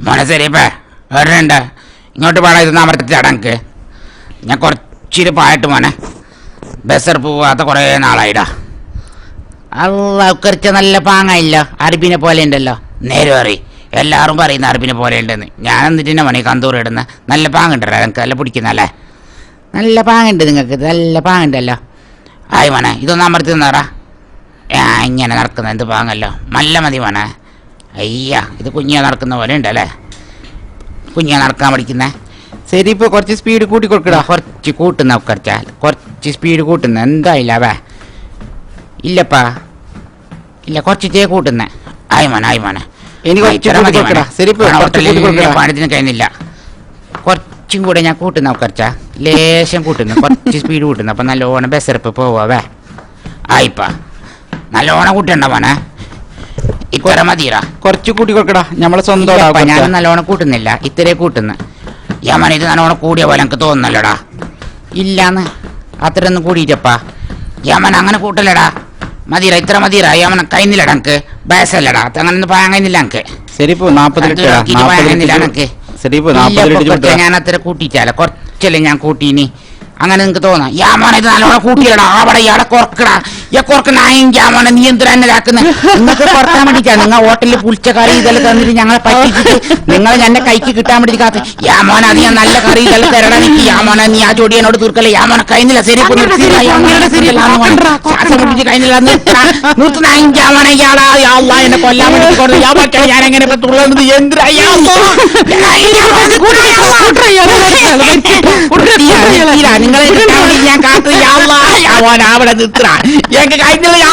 മോനെ ശരിയപ്പേ എവിടെയുണ്ട്? ഇങ്ങോട്ട് പാടാ, ഇതൊന്നും അമർത്തി ചടങ്ങ്. ഞാൻ കുറച്ചിരി പായിട്ട് മോനെ, ബസ്സർ പോവാത്ത കുറേ നാളായിടാ. അല്ല ഉക്കരിച്ച നല്ല പാങ്ങായില്ല, അറബിനെ പോലെ ഉണ്ടല്ലോ. നേരെ പറയും, എല്ലാവരും പറയുന്ന അറബിനെ പോലെ ഉണ്ടെന്ന്. ഞാൻ എന്നിട്ട് തന്നെ മണി കന്തൂർ ഇടുന്ന നല്ല പാങ്ങുണ്ടല്ലോ, എനിക്ക് നല്ല പിടിക്കുന്നല്ലേ. നല്ല പാങ്ങുണ്ട് നിങ്ങൾക്ക്, നല്ല പാങ്ങുണ്ടല്ലോ. ആയി മോനെ, ഇതൊന്നും അമർത്തി തന്നാറാ. ഇങ്ങനെ നടക്കുന്ന എന്ത് പാങ്ങല്ലോ, നല്ല മതി മോനെ. അയ്യ, ഇത് കുഞ്ഞാ നടക്കുന്ന പോലെ ഉണ്ടല്ലേ, കുഞ്ഞാ നടക്കാൻ പഠിക്കുന്നേ. ശരി, ഇപ്പോൾ കുറച്ച് സ്പീഡ് കൂട്ടി കൊടുക്കടാ. കുറച്ച് കൂട്ടുന്ന ഉക്കറിച്ചാൽ കുറച്ച് സ്പീഡ് കൂട്ടുന്ന എന്തായില്ല അവ. ഇല്ലപ്പാ ഇല്ല, കുറച്ച് കൂട്ടുന്നേ. ആയി മോനെ ഇനി പണത്തിന് കഴിഞ്ഞില്ല. കുറച്ചും കൂടെ ഞാൻ കൂട്ടുന്ന ഉക്കറിച്ചാ, ലേശം കൂട്ടുന്നു, കുറച്ച് സ്പീഡ് കൂട്ടുന്നു. അപ്പം നല്ലോണം ബസ്സെറുപ്പ് പോവേ. ആയിപ്പാ നല്ലോണം കൂട്ടണ്ട മോനെ, ഇത്ര മതിയടാ. കുറച്ച് കൂട്ടി കൊടുക്കടാ, നമ്മളെ സ്വന്തം. ഞാൻ നല്ലോണം കൂട്ടുന്നില്ല, ഇത്രേ കൂട്ടുന്നു. യമൻ ഇത് നല്ലോണം കൂടിയ പോലെ എനിക്ക് തോന്നുന്നല്ലോടാ. ഇല്ലാന്ന് അത്രയൊന്നും കൂടിയിട്ടപ്പാ. യമൻ അങ്ങനെ കൂട്ടല്ലടാ, മതിര ഇത്ര മതിര. യമൻ കഴിഞ്ഞില്ലടാ എനിക്ക്, ബേസല്ലടാ, അങ്ങനെ പാൻ കഴിഞ്ഞില്ല എനിക്ക്. ഞാൻ അത്ര കൂട്ടിയിട്ടല്ല, കുറച്ചല്ലേ ഞാൻ കൂട്ടീനി. അങ്ങനെ നിങ്ങൾക്ക് തോന്നാം യാമോനെ ഇത് നല്ലോണം കൂട്ടിയില്ലടാ. അവിടെ ഇയാളെ കുറക്കടാ, കുറക്കണ യാമോനെ നീ എന്തിനാ എന്നെ ഇതാക്കുന്നത്? നിങ്ങൾക്ക് കുറക്കാൻ വേണ്ടിയിട്ടാണ്. നിങ്ങൾ ഹോട്ടലിൽ പുളിച്ച കറി ഇതെല്ലാം തന്നിട്ട് ഞങ്ങളെ പറ്റിച്ചിട്ട് നിങ്ങൾ എന്നെ കൈക്ക് കിട്ടാൻ വേണ്ടി കാത്ത്. യാമോനെ അത് ഞാൻ നല്ല കറി ഇതെല്ലാം തരടാ നിക്ക്. യാമോനെ നീ ആ ജോഡി എന്നോട് തീർക്കല്ലേ. യാമോനെ കഴിഞ്ഞില്ല, ശരി ശ്വാസം മുട്ടിച്ച് കഴിഞ്ഞില്ല, നിർത്തുന്ന യാമോനെ ഇയാളാ എന്നെ കൊല്ലാൻ വേണ്ടി കൊടുത്തു. ഞാൻ എങ്ങനെ തുറന്നത് എന്തിനാ നിങ്ങളെ ഞാൻ കാത്തു. അവിടെ നിൽക്കുക എനിക്ക് കഴിഞ്ഞില്ല.